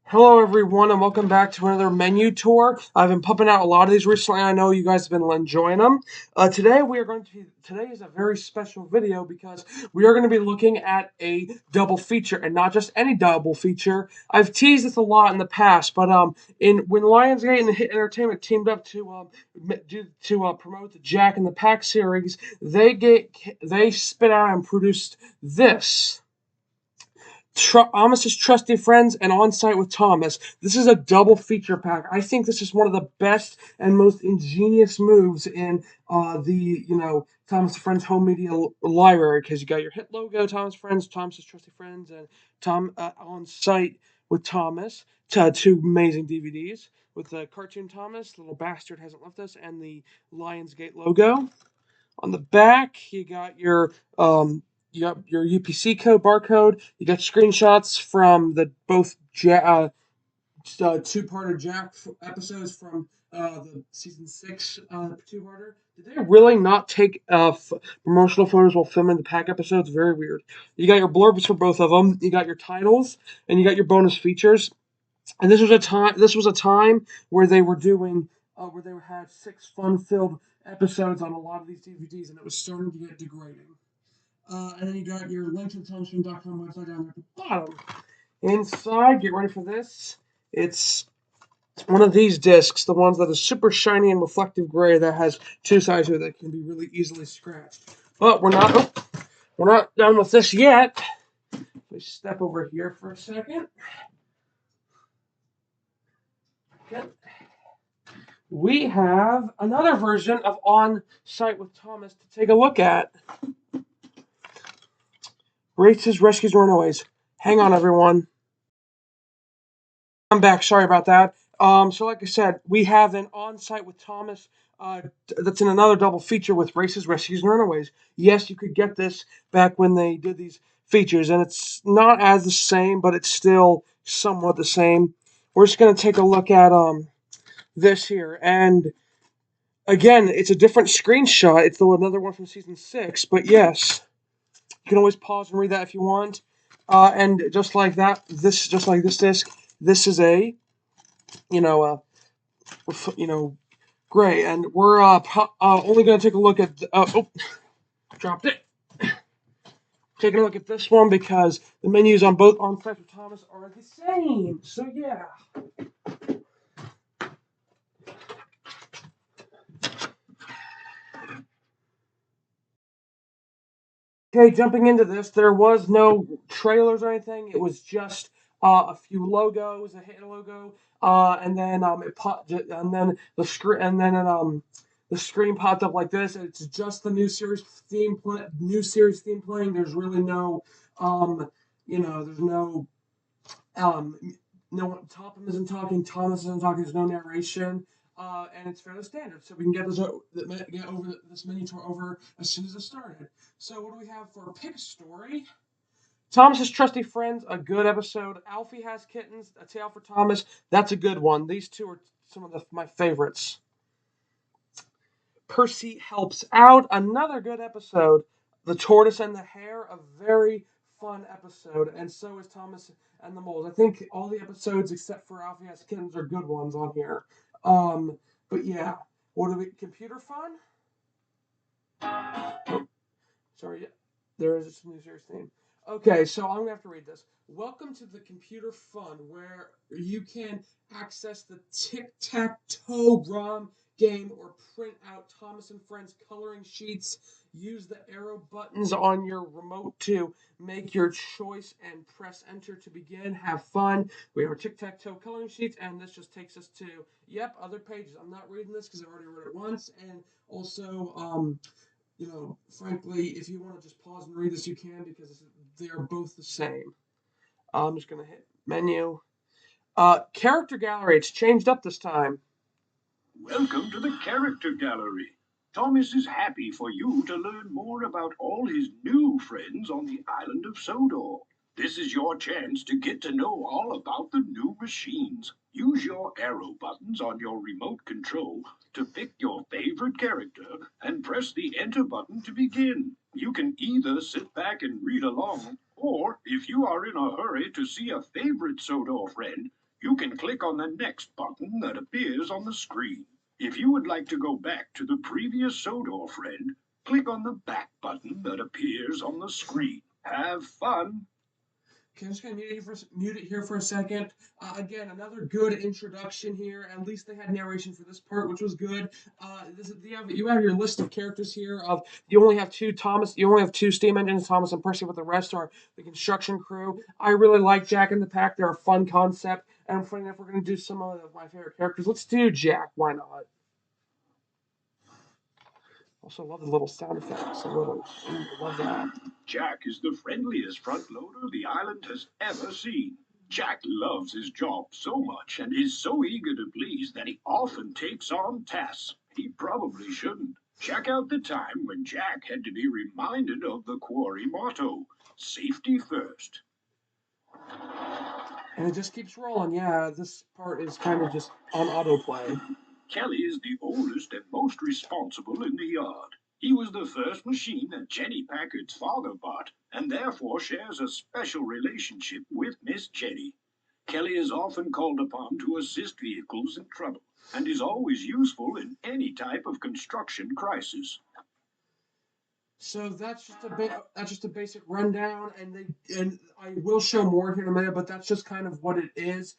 Hello, everyone, and welcome back to another menu tour. I've been pumping out a lot of these recently. I know you guys have been enjoying them. Today is a very special video because we are going to be looking at a double feature, and not just any double feature. I've teased this a lot in the past, but in when Lionsgate and Hit Entertainment teamed up to promote the Jack and the Pack series, they spit out and produced this. Thomas's Trusty Friends and On Site with Thomas. This is a double feature pack. I think this is one of the best and most ingenious moves in Thomas Friends home media library, because you got your hit logo, Thomas Friends, Thomas's Trusty Friends, and Tom On Site with Thomas. Two amazing DVDs with the cartoon Thomas, little bastard hasn't left us, and the Lionsgate logo. On the back, you got your UPC code, barcode. You got screenshots from the both two-parter Jack episodes from the season 6 two-parter. Did they really not take promotional photos while filming the pack episodes? Very weird. You got your blurbs for both of them. You got your titles, and you got your bonus features. And this was a time. This was a time where they were doing, where they had 6 fun-filled episodes on a lot of these DVDs, and it was starting to get degrading. And then you got your link to the timestream.com website down there at the bottom. Inside, get ready for this. It's one of these discs, the ones that is super shiny and reflective gray that has two sides to it that can be really easily scratched. But we're not done with this yet. Let me step over here for a second. Okay. We have another version of On Site with Thomas to take a look at. Races, Rescues, Runaways. Hang on, everyone. I'm back. Sorry about that. So like I said, we have an On Site with Thomas. That's in another double feature with Races, Rescues, and Runaways. Yes, you could get this back when they did these features, and it's not as the same, but it's still somewhat the same. We're just gonna take a look at this here, and again, it's a different screenshot. It's another one from season 6, but yes, you can always pause and read that if you want. And just like that, just like this disc, this is a you know you know gray, and we're only going to take a look at dropped it. Taking a look at this one because the menus on both On Site with Thomas are the same. So yeah. Okay, jumping into this, there was no trailers or anything. It was just a few logos, a hit logo, and then it popped, and then the screen, and then the screen popped up like this. It's just the new series theme playing. There's really no, there's no um, no Topham isn't talking, Thomas isn't talking. There's no narration, and it's fairly standard. So we can get over this mini tour over as soon as it started. So what do we have for pick a story? Thomas's Trusty Friends, a good episode. Alfie Has Kittens, A Tale for Thomas. That's a good one. These two are some of my favorites. Percy Helps Out, another good episode. The Tortoise and the Hare, a very fun episode, and so is Thomas and the Moles. I think all the episodes except for Alfie Has Kittens are good ones on here. But yeah, what do we? Computer Fun? Oh, sorry, there is a new series theme. Okay, so I'm gonna have to read this. Welcome to the Computer Fun, where you can access the tic-tac-toe ROM game or print out Thomas and Friends coloring sheets. Use the arrow buttons on your remote to make your choice and press enter to begin. Have fun. We have our tic-tac-toe coloring sheets, and this just takes us to, yep, other pages. I'm not reading this because I've already read it once, and also, frankly, if you want to just pause and read this, you can because they are both the same. I'm just going to hit menu. Character gallery. It's changed up this time. Welcome to the Character Gallery. Thomas is happy for you to learn more about all his new friends on the island of Sodor. This is your chance to get to know all about the new machines. Use your arrow buttons on your remote control to pick your favorite character and press the enter button to begin. You can either sit back and read along, or if you are in a hurry to see a favorite Sodor friend, You can click on the next button that appears on the screen. If you would like to go back to the previous Sodor friend, click on the back button that appears on the screen. Have fun! Okay, I'm just gonna mute it here for a second. Again, another good introduction here. At least they had narration for this part, which was good. You have your list of characters here. Of you only have two Thomas. You only have two steam engines, Thomas and Percy. But the rest are the construction crew. I really like Jack and the Pack. They're a fun concept. And I'm funny enough, we're gonna do some of my favorite characters. Let's do Jack. Why not? Also, love the little sound effects. A little, ooh, love that. Jack is the friendliest front loader the island has ever seen. Jack loves his job so much and is so eager to please that he often takes on tasks he probably shouldn't. Check out the time when Jack had to be reminded of the quarry motto, safety first. And it just keeps rolling. Yeah, this part is kind of just on autoplay. Kelly is the oldest and most responsible in the yard. He was the first machine that Jenny Packard's father bought, and therefore shares a special relationship with Miss Jenny. Kelly is often called upon to assist vehicles in trouble, and is always useful in any type of construction crisis. So that's just a basic rundown, and I will show more here in a minute, but that's just kind of what it is.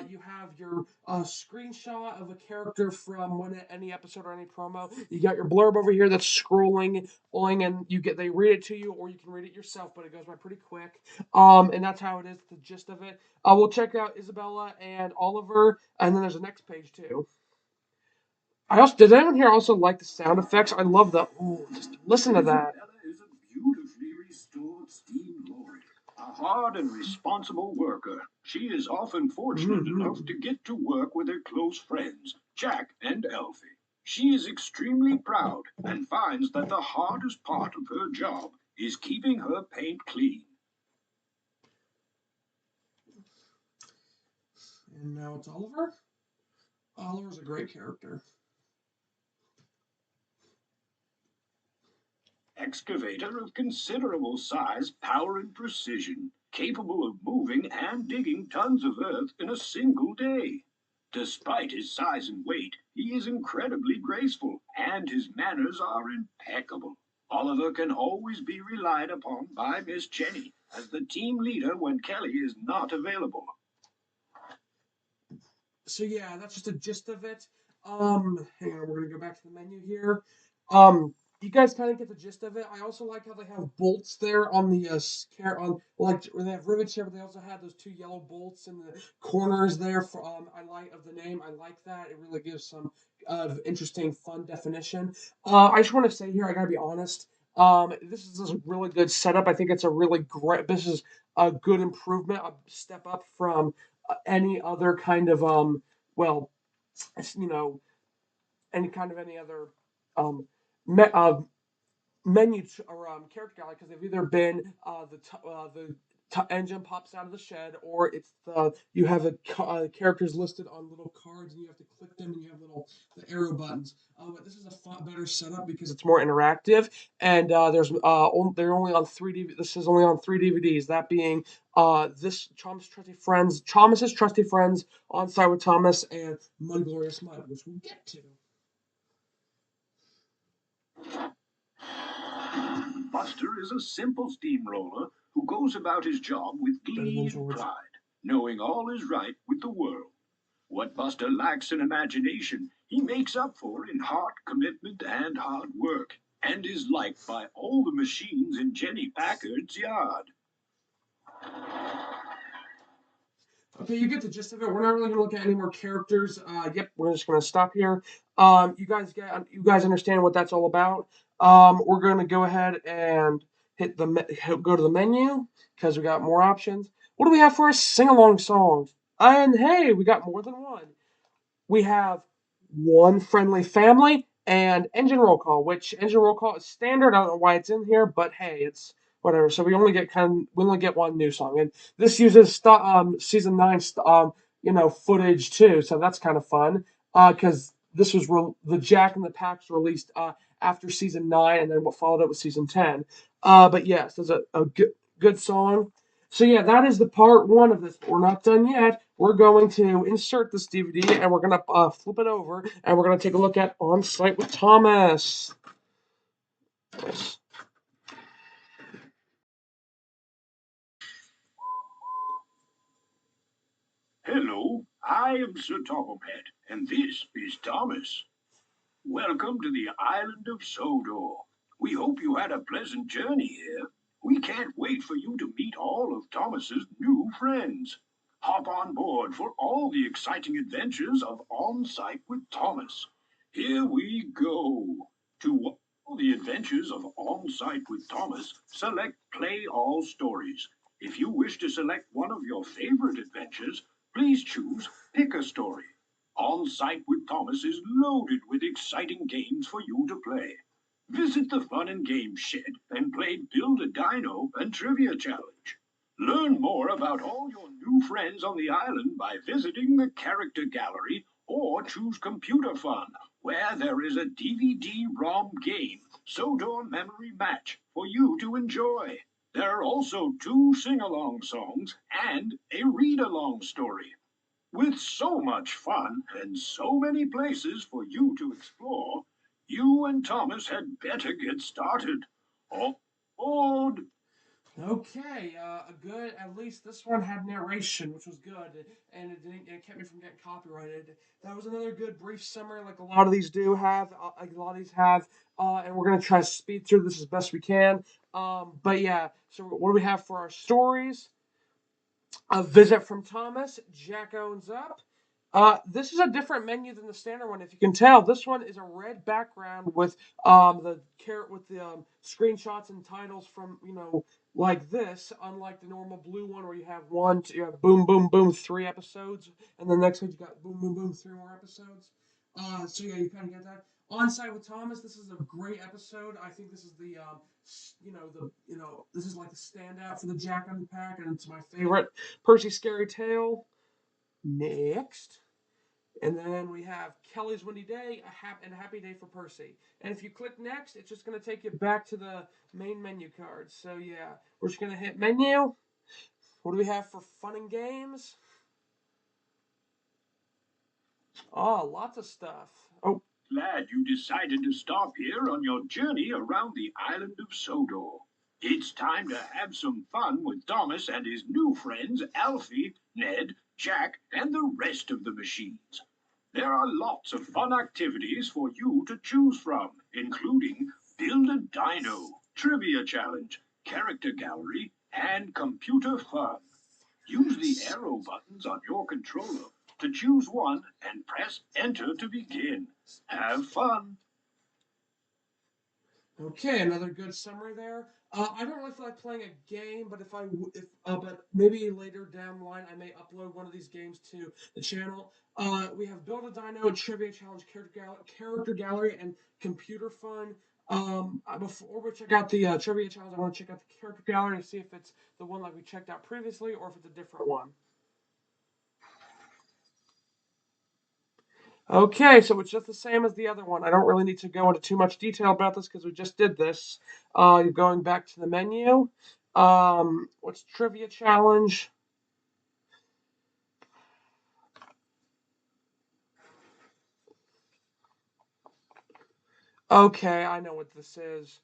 You have your screenshot of a character from any episode or any promo. You got your blurb over here that's scrolling, and they read it to you, or you can read it yourself, but it goes by pretty quick. And that's how it is. The gist of it. We'll check out Isabella and Oliver, and then there's a next page too. Did anyone here also like the sound effects? I love the ooh, just listen to that. Isabella is a beautifully restored steam lorry. A hard and responsible worker, she is often fortunate enough to get to work with her close friends, Jack and Elfie. She is extremely proud and finds that the hardest part of her job is keeping her paint clean. And now it's Oliver. Oliver's a great character. Excavator of considerable size, power, and precision, capable of moving and digging tons of earth in a single day. Despite his size and weight, he is incredibly graceful, and his manners are impeccable. Oliver can always be relied upon by Miss Jenny as the team leader when Kelly is not available. So yeah, that's just a gist of it. Hang on, we're gonna go back to the menu here. You guys kind of get the gist of it. I also like how they have bolts there on the on like where they have rivets here, but they also have those two yellow bolts in the corners there for I like of the name. I like that. It really gives some interesting, fun definition. I just want to say here, I gotta be honest. This is a really good setup. I think it's a really great. This is a good improvement, a step up from any other kind of well, you know, any other um me, menu or character gallery because they've either been the engine pops out of the shed, or it's the you have characters listed on little cards and you have to click them and you have the arrow buttons. But this is a far better setup because it's more interactive, and they're only on three. This is only on three DVDs. That being this Thomas's Trusty Friends on side with Thomas and Mud Glorious Mud, which we'll get to. Buster is a simple steamroller who goes about his job with glee and pride, knowing all is right with the world. What Buster lacks in imagination, he makes up for in heart, commitment, and hard work, and is liked by all the machines in Jenny Packard's yard. Okay, you get the gist of it. We're not really going to look at any more characters. Yep, we're just going to stop here. You guys understand what that's all about. We're going to go ahead and go to the menu because we got more options. What do we have for a sing along songs? And hey, we got more than one. We have one friendly family and engine roll call, which engine roll call is standard. I don't know why it's in here, but hey, it's whatever. So we only get one new song, and this uses season nine footage too. So that's kind of fun because the Jack and the Packs released after season 9, and then what followed it was season 10. But yes, there's a good song. So yeah, that is the part one of this. But we're not done yet. We're going to insert this DVD and we're gonna flip it over and we're gonna take a look at On Site with Thomas. Hello, I am Sir Topplepat, and this is Thomas. Welcome to the island of Sodor. We hope you had a pleasant journey here. We can't wait for you to meet all of Thomas's new friends. Hop on board for all the exciting adventures of On Site with Thomas. Here we go. To all the adventures of On Site with Thomas, select Play All Stories. If you wish to select one of your favorite adventures, please choose Pick a Story. On Site with Thomas is loaded with exciting games for you to play. Visit the Fun and Games shed and play Build a Dino and Trivia Challenge. Learn more about all your new friends on the island by visiting the Character Gallery or choose Computer Fun, where there is a DVD-ROM game, Sodor Memory Match, for you to enjoy. There are also 2 sing-along songs and a read-along story. With so much fun and so many places for you to explore, you and Thomas had better get started. On board! Okay, a good. At least this one had narration, which was good, and it didn't. It kept me from getting copyrighted. That was another good brief summary, like a lot of these do have. Like a lot of these have, and we're gonna try to speed through this as best we can. But yeah. So what do we have for our stories? A visit from Thomas. Jack owns up. This is a different menu than the standard one. If you can tell, this one is a red background with the carrot with the screenshots and titles from like this. Unlike the normal blue one where you have you have boom boom boom 3 episodes, and the next page you got boom boom boom 3 more episodes. So yeah, you kind of get that. On Site with Thomas. This is a great episode. I think this is the this is like the standout for the Jack Unpack, and it's my favorite Percy Scary Tale. Next. And then we have Kelly's Windy Day, and a happy day for Percy. And if you click next, it's just going to take you back to the main menu card. So yeah, we're just going to hit menu. What do we have for fun and games? Oh, lots of stuff. Oh, Glad you decided to stop here on your journey around the island of Sodor. It's time to have some fun with Thomas and his new friends Alfie, Ned, Jack, and the rest of the machines. There are lots of fun activities for you to choose from, including Build a Dino, Trivia Challenge, Character Gallery, and Computer Fun. Use the arrow buttons on your controller to choose one and press Enter to begin. Have fun! okay, another good summary there. I don't really feel like playing a game, but but maybe later down the line I may upload one of these games to the channel. We have Build a Dino, Trivia Challenge, Character Gallery, and Computer Fun. Before we check out the Trivia Challenge, I want to check out the Character Gallery to see if it's the one like we checked out previously or if it's a different one. Okay, so it's just the same as the other one. I don't really need to go into too much detail about this because we just did this. You're going back to the menu. What's Trivia Challenge? Okay, I know what this is.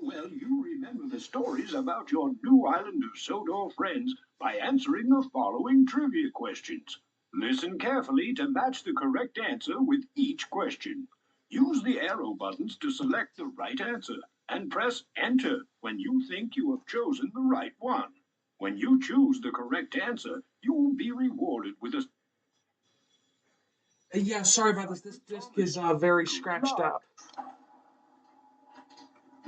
Well, you remember the stories about your new island of Sodor friends by answering the following trivia questions. Listen carefully to match the correct answer with each question. Use the arrow buttons to select the right answer and press Enter when you think you have chosen the right one. When you choose the correct answer, you will be rewarded with a Yeah, sorry about this. This disc is very scratched up.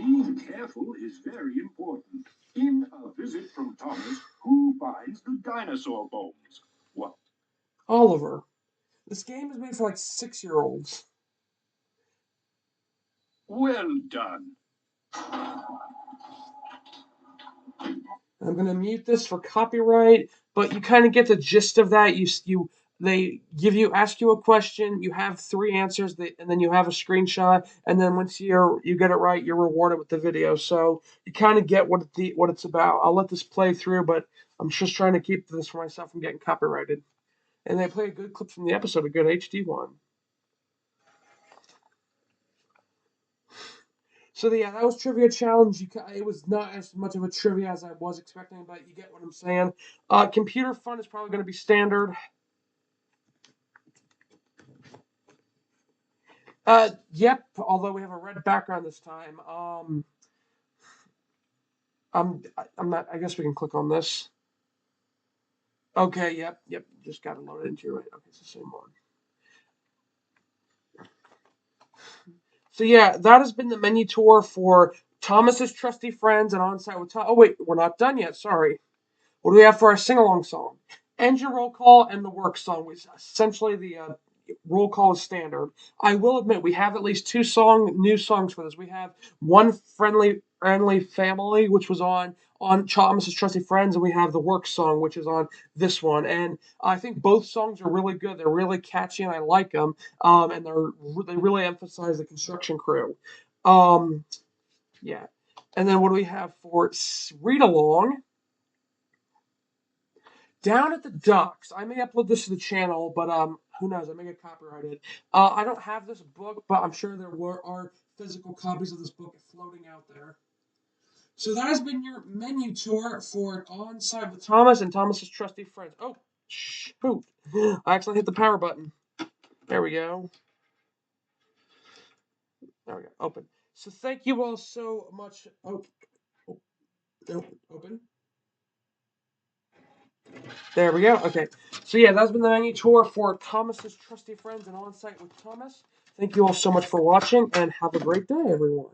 being careful is very important. In A Visit from Thomas, who finds the dinosaur bones? What? Oliver. This game is made for like 6-year-olds. Well done. I'm gonna mute this for copyright, but you kind of get the gist of that. You they ask you a question, you have three answers, and then you have a screenshot, and then once you get it right, you're rewarded with the video. So you kind of get what it's about. I'll let this play through, but I'm just trying to keep this for myself from getting copyrighted. And they play a good clip from the episode, a good HD one. So yeah, that was trivia challenge. It was not as much of a trivia as I was expecting, but you get what I'm saying. Computer fun is probably going to be standard. Yep. Although we have a red background this time. I'm I'm not. I guess we can click on this. Okay. Yep. Just got to load it into your right. Okay, it's the same one. So yeah, that has been the menu tour for Thomas's Trusty Friends and On Site with Tom. Oh wait, we're not done yet. Sorry. What do we have for our sing along song? Engine roll call and the work song, which essentially the roll call is standard. I will admit we have at least two new songs for this. We have one friendly family, which was on Thomas's Trusty Friends, and we have the work song, which is on this one. And I think both songs are really good. They're really catchy, and I like them. And they really emphasize the construction crew. Um, yeah. And then what do we have for read along? Down at the Docks. I may upload this to the channel, but who knows? I may get copyrighted. I don't have this book, but I'm sure are physical copies of this book floating out there. So that has been your menu tour for On Site with Thomas and Thomas's Trusty Friends. Oh, shoot. I accidentally hit the power button. There we go. There we go. Open. So thank you all so much. Open. There we go. Okay. So yeah, that's been the menu tour for Thomas's Trusty Friends and On Site with Thomas. Thank you all so much for watching, and have a great day, everyone.